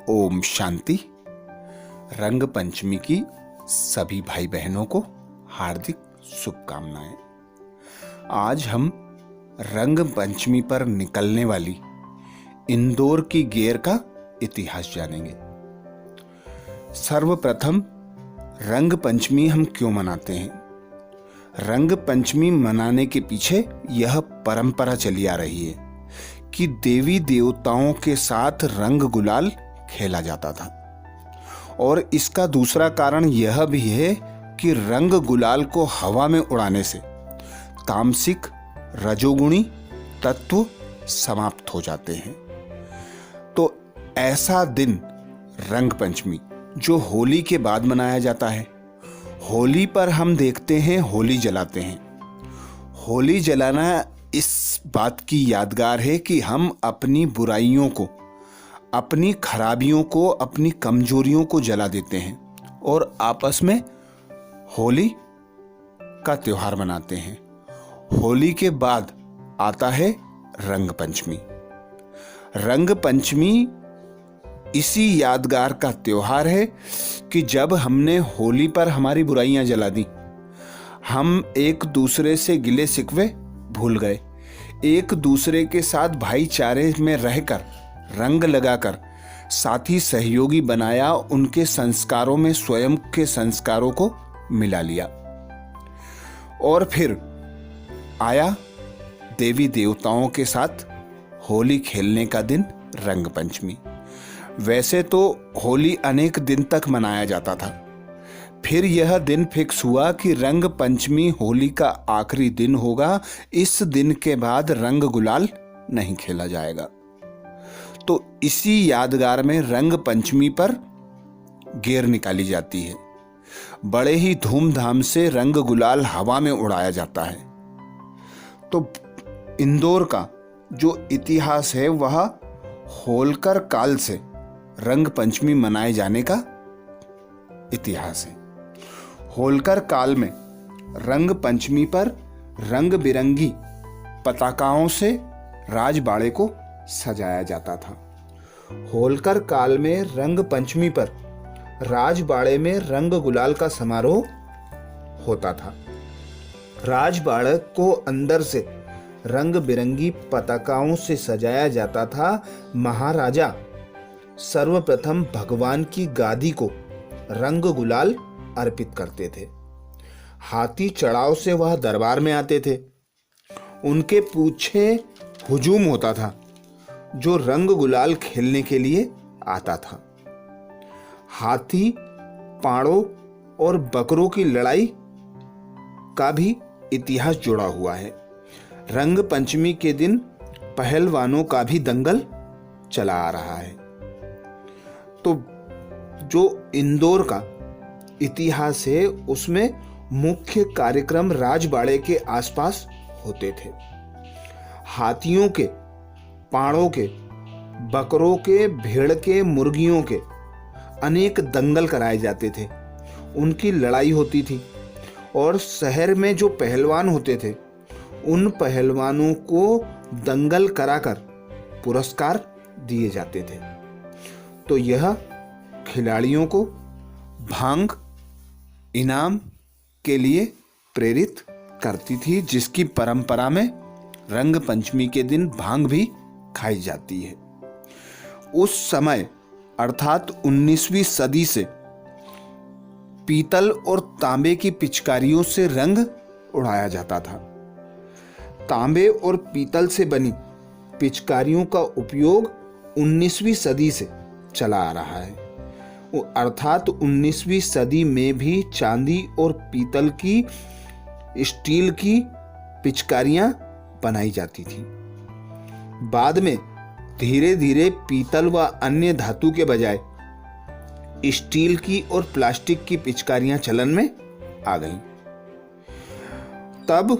ओम शांति। रंग पंचमी की सभी भाई बहनों को हार्दिक शुभकामनाएं। आज हम रंग पंचमी पर निकलने वाली इंदौर की गेर का इतिहास जानेंगे। सर्वप्रथम रंग पंचमी हम क्यों मनाते हैं? रंग पंचमी मनाने के पीछे यह परंपरा चली आ रही है कि देवी देवताओं के साथ रंग गुलाल खेला जाता था, और इसका दूसरा कारण यह भी है कि रंग गुलाल को हवा में उड़ाने से तामसिक रजोगुणी तत्व समाप्त हो जाते हैं। तो ऐसा दिन रंग पंचमी जो होली के बाद मनाया जाता है, होली पर हम देखते हैं होली जलाते हैं। होली जलाना इस बात की यादगार है कि हम अपनी बुराइयों को, अपनी खराबियों को, अपनी कमजोरियों को जला देते हैं और आपस में होली का त्योहार मनाते हैं। होली के बाद आता है रंग पंचमी। रंग पंचमी इसी यादगार का त्योहार है कि जब हमने होली पर हमारी बुराइयां जला दी, हम एक दूसरे से गिले शिकवे भूल गए, एक दूसरे के साथ भाईचारे में रहकर, रंग लगाकर साथी सहयोगी बनाया, उनके संस्कारों में स्वयं के संस्कारों को मिला लिया। और फिर आया देवी देवताओं के साथ होली खेलने का दिन रंग पंचमी। वैसे तो होली अनेक दिन तक मनाया जाता था, फिर यह दिन फिक्स हुआ कि रंग पंचमी होली का आखिरी दिन होगा। इस दिन के बाद रंग गुलाल नहीं खेला जाएगा। तो इसी यादगार में रंग पंचमी पर गेर निकाली जाती है। बड़े ही धूमधाम से रंग गुलाल हवा में उड़ाया जाता है। तो इंदौर का जो इतिहास है वह होलकर काल से रंग पंचमी मनाए जाने का इतिहास है। होलकर काल में रंग पंचमी पर रंग बिरंगी पताकाओं से राजबाड़े को सजाया जाता था। होलकर काल में रंग पंचमी पर राजबाड़े में रंग गुलाल का समारोह होता था। राजबाड़े को अंदर से रंग बिरंगी पताकाओं से सजाया जाता था। महाराजा सर्वप्रथम भगवान की गादी को रंग गुलाल अर्पित करते थे। हाथी चढ़ाव से वह दरबार में आते थे। उनके पीछे हुजूम होता था जो रंग गुलाल खेलने के लिए आता था। हाथी, पाड़ों और बकरों की लड़ाई का भी इतिहास जुड़ा हुआ है। रंग पंचमी के दिन पहलवानों का भी दंगल चला आ रहा है। तो जो इंदौर का इतिहास है उसमें मुख्य कार्यक्रम राजबाड़े के आसपास होते थे। हाथियों के, पाड़ों के, बकरों के, भेड़ के, मुर्गियों के अनेक दंगल कराए जाते थे। उनकी लड़ाई होती थी और शहर में जो पहलवान होते थे उन पहलवानों को दंगल कराकर पुरस्कार दिए जाते थे। तो यह खिलाड़ियों को भांग इनाम के लिए प्रेरित करती थी, जिसकी परंपरा में रंग पंचमी के दिन भांग भी खाई जाती है। उस समय अर्थात 19वीं सदी से पीतल और तांबे की पिचकारियों से रंग उड़ाया जाता था। तांबे और पीतल से बनी पिचकारियों का उपयोग 19वीं सदी से चला आ रहा है। अर्थात 19वीं सदी में भी चांदी और पीतल की, स्टील की पिचकारियां बनाई जाती थी। बाद में धीरे धीरे पीतल व अन्य धातु के बजाय स्टील की और प्लास्टिक की पिचकारियां चलन में आ गईं। तब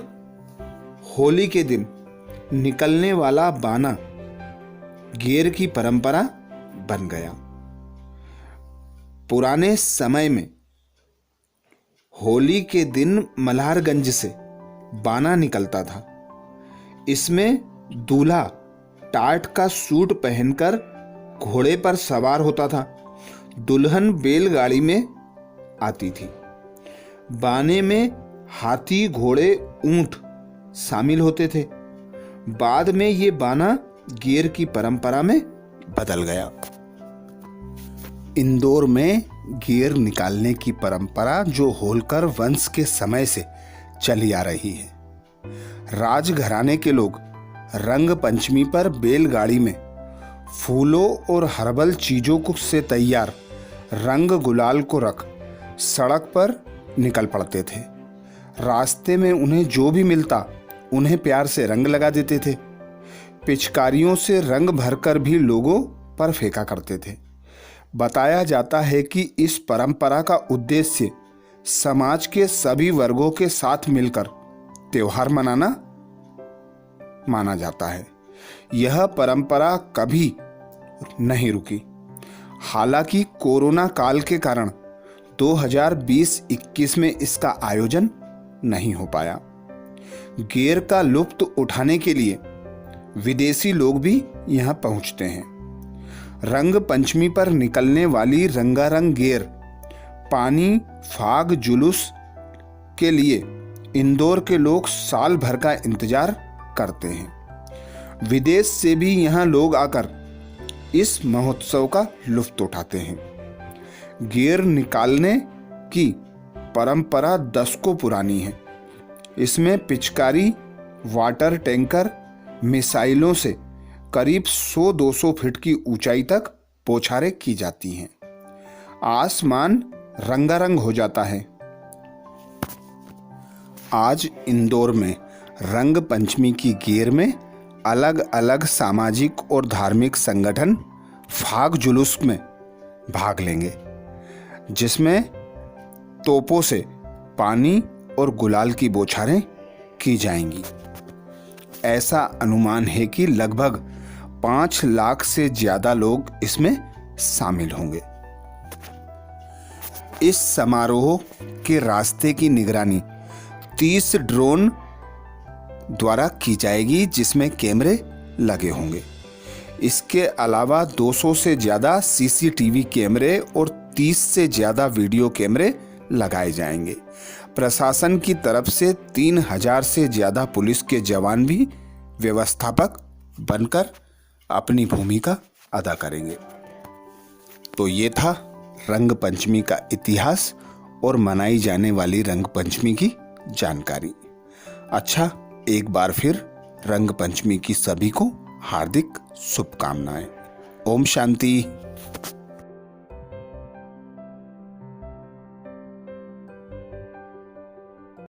होली के दिन निकलने वाला बाना गेर की परंपरा बन गया। पुराने समय में होली के दिन मल्हारगंज से बाना निकलता था। इसमें दूल्हा टाट का सूट पहनकर घोड़े पर सवार होता था, दुल्हन बैलगाड़ी में आती थी। बाने में हाथी, घोड़े, ऊंट शामिल होते थे। बाद में ये बाना गेर की परंपरा में बदल गया। इंदौर में गेर निकालने की परंपरा जो होलकर वंश के समय से चली आ रही है। राजघराने के लोग रंग पंचमी पर बैलगाड़ी में फूलों और हर्बल चीजों से तैयार रंग गुलाल को रख सड़क पर निकल पड़ते थे। रास्ते में उन्हें जो भी मिलता उन्हें प्यार से रंग लगा देते थे। पिचकारियों से रंग भरकर भी लोगों पर फेंका करते थे। बताया जाता है कि इस परंपरा का उद्देश्य समाज के सभी वर्गों के साथ मिलकर त्योहार मनाना माना जाता है। यह परंपरा कभी नहीं रुकी। हालांकि कोरोना काल के कारण 2020-21 में इसका आयोजन नहीं हो पाया। गेर का लुत्फ उठाने के लिए विदेशी लोग भी यहां पहुंचते हैं। रंग पंचमी पर निकलने वाली रंगारंग गेर पानी फाग जुलूस के लिए इंदौर के लोग साल भर का इंतजार करते हैं। विदेश से भी यहां लोग आकर इस महोत्सव का लुत्फ उठाते हैं। गेर निकालने की परंपरा दशकों पुरानी है। इसमें पिचकारी, वाटर टैंकर, मिसाइलों से करीब 100-200 फीट की ऊंचाई तक बौछारें की जाती हैं। आसमान रंगारंग हो जाता है। आज इंदौर में रंग पंचमी की गेर में अलग अलग सामाजिक और धार्मिक संगठन फाग जुलूस में भाग लेंगे, जिसमें तोपों से पानी और गुलाल की बौछारें की जाएंगी। ऐसा अनुमान है कि लगभग 5 लाख से ज्यादा लोग इसमें शामिल होंगे। इस समारोह के रास्ते की निगरानी 30 ड्रोन द्वारा की जाएगी, जिसमें कैमरे लगे होंगे। इसके अलावा 200 से ज्यादा सीसीटीवी कैमरे और 30 से ज्यादा वीडियो कैमरे लगाए जाएंगे। प्रशासन की तरफ से 3000 से ज्यादा पुलिस के जवान भी व्यवस्थापक बनकर अपनी भूमिका अदा करेंगे। तो ये था रंग पंचमी का इतिहास और मनाई जाने वाली रंग पंचमी की जानकारी। अच्छा, एक बार फिर रंग पंचमी की सभी को हार्दिक शुभकामनाएं। ओम शांति।